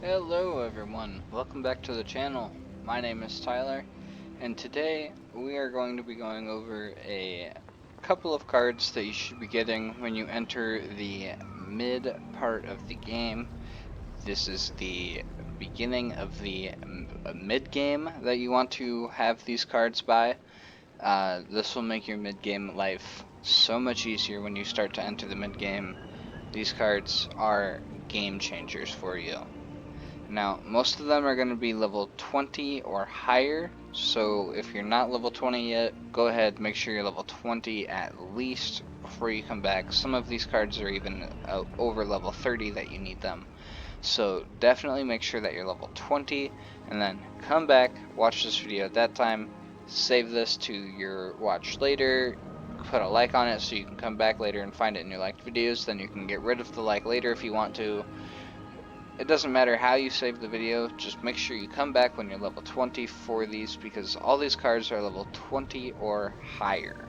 Hello everyone, welcome back to the channel. My name is Tyler, and today we are going to be going over a couple of cards that you should be getting when you enter the mid part of the game. This is the beginning of the mid game that you want to have these cards by. This will make your mid game life so much easier when you start to enter the mid game. These cards are game changers for you. Now, most of them are going to be level 20 or higher, so if you're not level 20 yet, go ahead, make sure you're level 20 at least before you come back. Some of these cards are even over level 30 that you need them. So definitely make sure that you're level 20, and then come back, watch this video at that time, save this to your watch later, put a like on it so you can come back later and find it in your liked videos. Then you can get rid of the like later if you want to. It doesn't matter how you save the video, just make sure you come back when you're level 20 for these, because all these cards are level 20 or higher.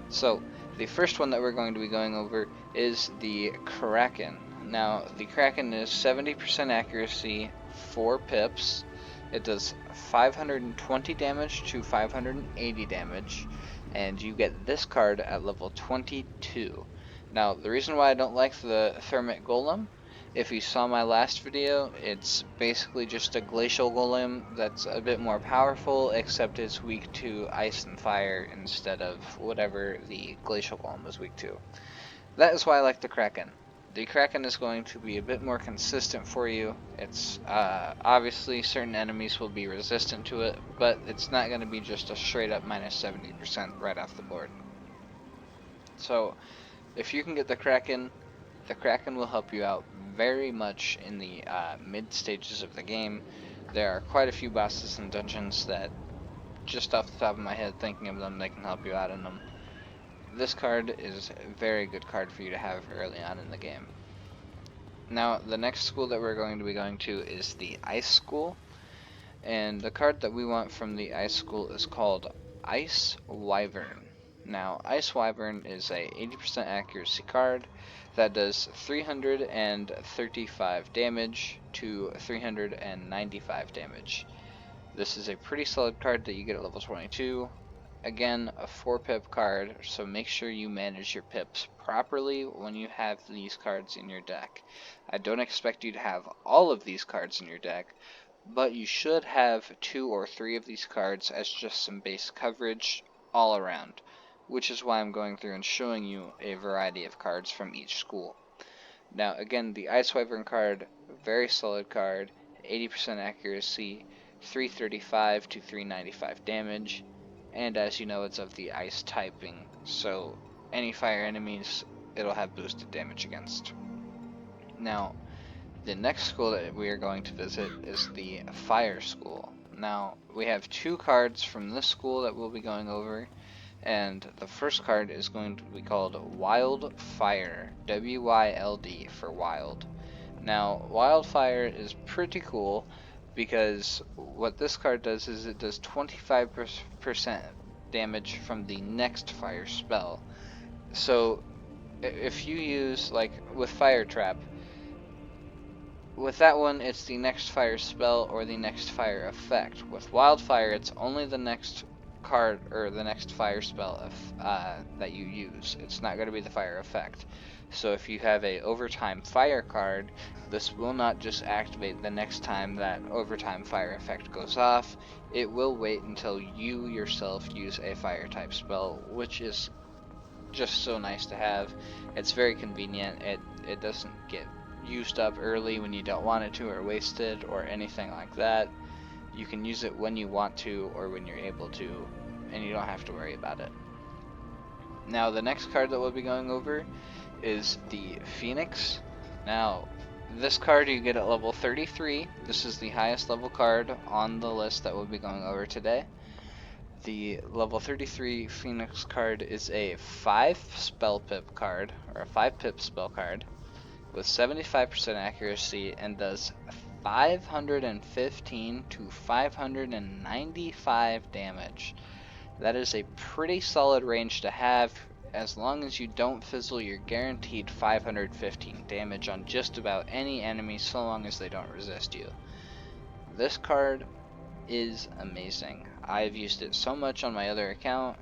So, the first one that we're going to be going over is the Kraken. Now, the Kraken is 70% accuracy, 4 pips. It does 520 damage to 580 damage, and you get this card at level 22. Now, the reason why I don't like the Thermite Golem, if you saw my last video, it's basically just a Glacial Golem that's a bit more powerful, except it's weak to Ice and Fire instead of whatever the Glacial Golem was weak to. That is why I like the Kraken. The Kraken is going to be a bit more consistent for you. It's obviously certain enemies will be resistant to it, but it's not going to be just a straight up minus 70% right off the board. So if you can get the Kraken will help you out very much in the mid stages of the game. There are quite a few bosses and dungeons that, just off the top of my head, thinking of them, they can help you out in them. This card is a very good card for you to have early on in the game. Now, the next school that we're going to be going to is the Ice School, and the card that we want from the Ice School is called Ice Wyvern. Now, Ice Wyvern is a 80% accuracy card that does 335 damage to 395 damage. This is a pretty solid card that you get at level 22. Again, a 4 pip card, so make sure you manage your pips properly when you have these cards in your deck. I don't expect you to have all of these cards in your deck, but you should have 2 or 3 of these cards as just some base coverage all around, which is why I'm going through and showing you a variety of cards from each school. Now again, the Ice Wyvern card, very solid card, 80% accuracy, 335 to 395 damage, and as you know, it's of the ice typing, so any fire enemies it'll have boosted damage against. Now, the next school that we are going to visit is the Fire School. Now, we have 2 cards from this school that we'll be going over, and the first card is going to be called Wildfire, W-Y-L-D for Wild. Now, Wildfire is pretty cool because what this card does is it does 25% damage from the next fire spell. So, if you use, like, with Fire Trap, with that one, it's the next fire spell or the next fire effect. With Wildfire, it's only the next card or the next fire spell that you use. It's not going to be the fire effect. So if you have a overtime fire card, this will not just activate the next time that overtime fire effect goes off. It will wait until you yourself use a fire type spell, which is just so nice to have. It's very convenient. It doesn't get used up early when you don't want it to, or wasted, or anything like that. You can use it when you want to or when you're able to, and you don't have to worry about it. Now, the next card that we'll be going over is the Phoenix. Now, this card you get at level 33. This is the highest level card on the list that we'll be going over today. The level 33 Phoenix card is a 5 spell pip card, or a 5 pip spell card, with 75% accuracy and does 515 to 595 damage. That is a pretty solid range to have as long as you don't fizzle, you're guaranteed 515 damage on just about any enemy so long as they don't resist you. This card is amazing. I've used it so much on my other account.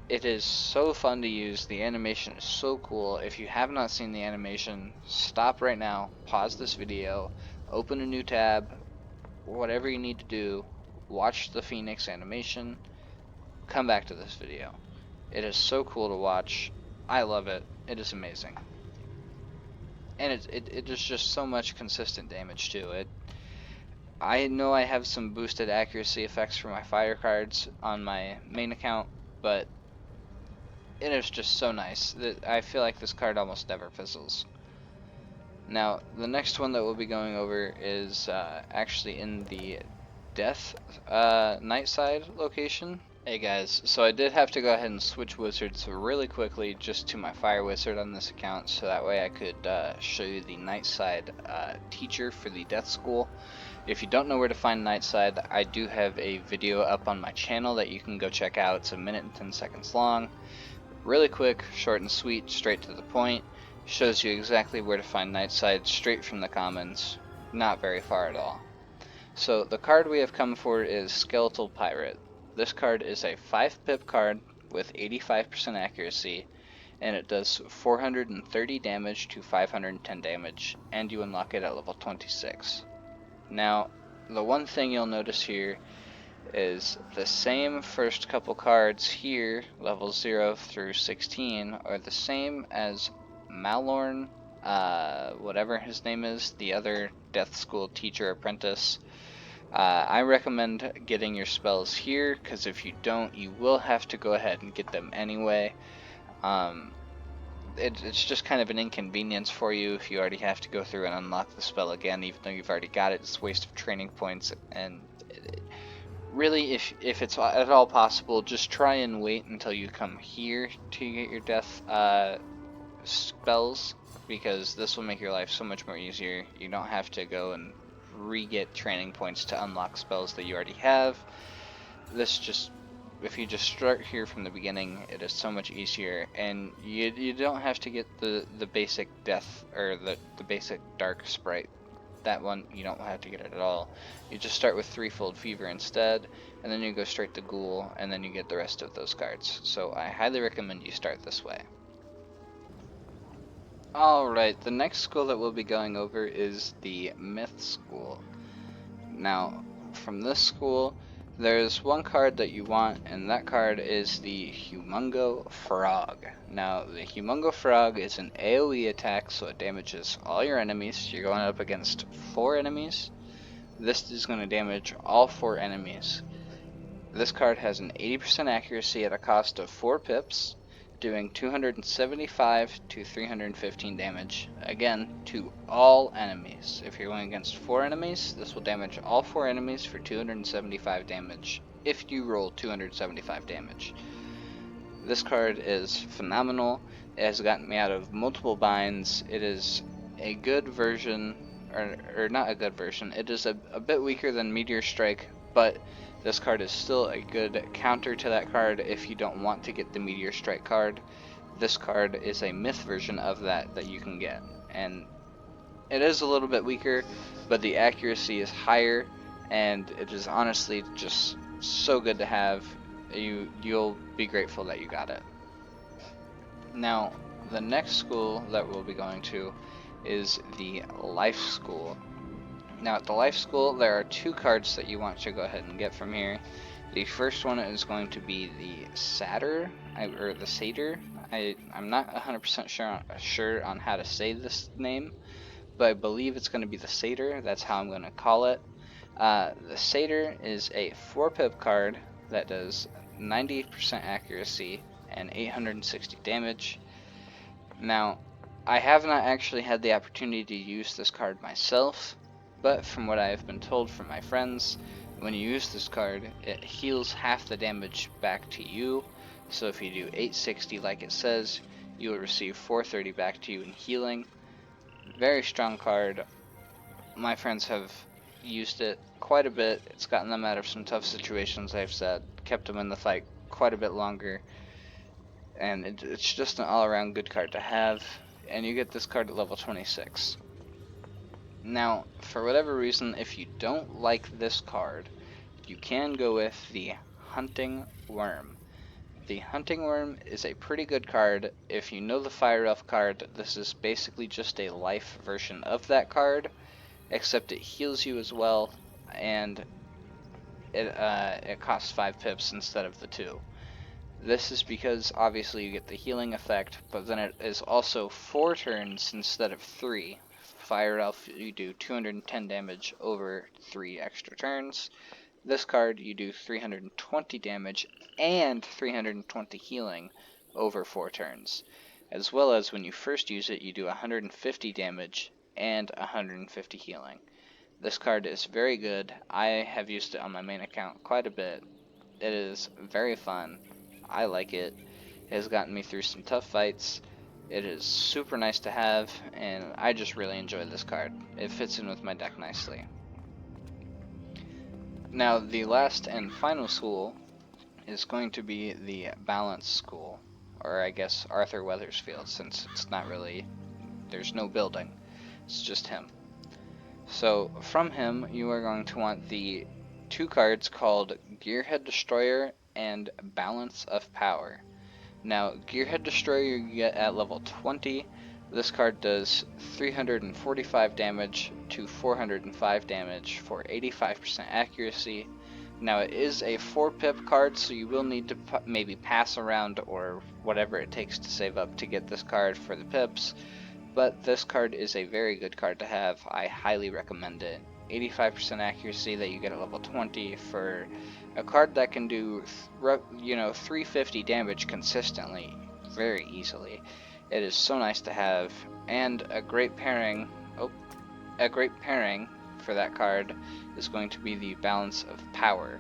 It is so fun to use. The animation is so cool. If you have not seen the animation, stop right now, pause this video, open a new tab, whatever you need to do, watch the Phoenix animation, come back to this video. It is so cool to watch. I love it. It is amazing. And it is just so much consistent damage too. I know I have some boosted accuracy effects for my fire cards on my main account, but it is just so nice that I feel like this card almost never fizzles. Now, the next one that we'll be going over is actually in the Death Night Side location. Hey guys, so I did have to go ahead and switch wizards really quickly just to my fire wizard on this account, so that way I could show you the Night Side teacher for the Death School. If you don't know where to find Night Side, I do have a video up on my channel that you can go check out. It's 1 minute and 10 seconds long. Really quick, short and sweet, straight to the point. Shows you exactly where to find Night Side straight from the commons. Not very far at all. So the card we have come for is Skeletal Pirate. This card is a 5-pip card with 85% accuracy, and it does 430 damage to 510 damage, and you unlock it at level 26. Now, the one thing you'll notice here is the same first couple cards here, level 0 through 16, are the same as Malorn, whatever his name is, the other Death School teacher apprentice. I recommend getting your spells here, because if you don't, you will have to go ahead and get them anyway. It's just kind of an inconvenience for you if you already have to go through and unlock the spell again, even though you've already got it. It's a waste of training points, and really, if it's at all possible, just try and wait until you come here to get your death spells, because this will make your life so much more easier. You don't have to go and re-get training points to unlock spells that you already have. If you just start here from the beginning, it is so much easier, and you don't have to get the basic death or the basic dark sprite. That one you don't have to get it at all. You just start with Threefold Fever instead, and then you go straight to Ghoul, and then you get the rest of those cards. So I highly recommend you start this way. Alright, the next school that we'll be going over is the Myth School. Now, from this school, there's one card that you want, and that card is the Humongo Frog. Now, the Humongo Frog is an AoE attack, so it damages all your enemies. You're going up against 4 enemies. This is going to damage all 4 enemies. This card has an 80% accuracy at a cost of 4 pips, doing 275 to 315 damage, again, to all enemies. If you're going against 4 enemies, this will damage all 4 enemies for 275 damage, if you roll 275 damage. This card is phenomenal. It has gotten me out of multiple binds. It is a good version, or not a good version, it is a bit weaker than Meteor Strike, but this card is still a good counter to that card if you don't want to get the Meteor Strike card. This card is a myth version of that you can get, and it is a little bit weaker, but the accuracy is higher, and it is honestly just so good to have. You'll be grateful that you got it. Now, the next school that we'll be going to is the Life School. Now, at the Life School, there are 2 cards that you want to go ahead and get from here. The first one is going to be the Satyr, or the Satyr. I'm not 100% sure on how to say this name, but I believe it's going to be the Satyr. That's how I'm going to call it. The Satyr is a 4-pip card that does 98% accuracy and 860 damage. Now, I have not actually had the opportunity to use this card myself, but from what I have been told from my friends, when you use this card, it heals half the damage back to you. So if you do 860 like it says, you will receive 430 back to you in healing. Very strong card. My friends have used it quite a bit. It's gotten them out of some tough situations, I've said. Kept them in the fight quite a bit longer. and it's just an all-around good card to have, and you get this card at level 26. Now, for whatever reason, if you don't like this card, you can go with the Hunting Worm. The Hunting Worm is a pretty good card. If you know the Fire Elf card, this is basically just a life version of that card, except it heals you as well, and it costs 5 pips instead of the 2. This is because obviously you get the healing effect, but then it is also 4 turns instead of 3. Fire Elf, you do 210 damage over 3 extra turns. This card, you do 320 damage and 320 healing over 4 turns. As well as when you first use it, you do 150 damage and 150 healing. This card is very good. I have used it on my main account quite a bit. It is very fun. I like it. It has gotten me through some tough fights. It is super nice to have, and I just really enjoy this card. It fits in with my deck nicely. Now, the last and final school is going to be the Balance School, or I guess Arthur Weathersfield, since it's not really, there's no building, it's just him. So from him, you are going to want the 2 cards called Gearhead Destroyer and Balance of Power. Now, Gearhead Destroyer you get at level 20. This card does 345 damage to 405 damage for 85% accuracy. Now, it is a 4-pip card, so you will need to maybe pass around or whatever it takes to save up to get this card for the pips. But this card is a very good card to have. I highly recommend it. 85% accuracy that you get at level 20 for a card that can do 350 damage consistently very easily. It is so nice to have, and a great pairing for that card is going to be the Balance of Power.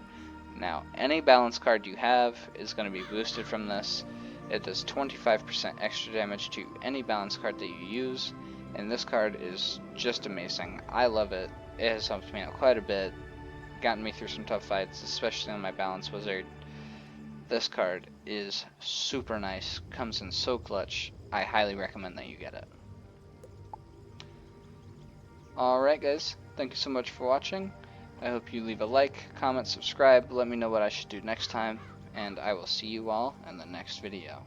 Now, any balance card you have is going to be boosted from this. It does 25% extra damage to any balance card that you use, and this card is just amazing. I love it. It has helped me out quite a bit, gotten me through some tough fights, especially on my Balance Wizard. This card is super nice, comes in so clutch. I highly recommend that you get it. Alright guys, thank you so much for watching. I hope you leave a like, comment, subscribe, let me know what I should do next time, and I will see you all in the next video.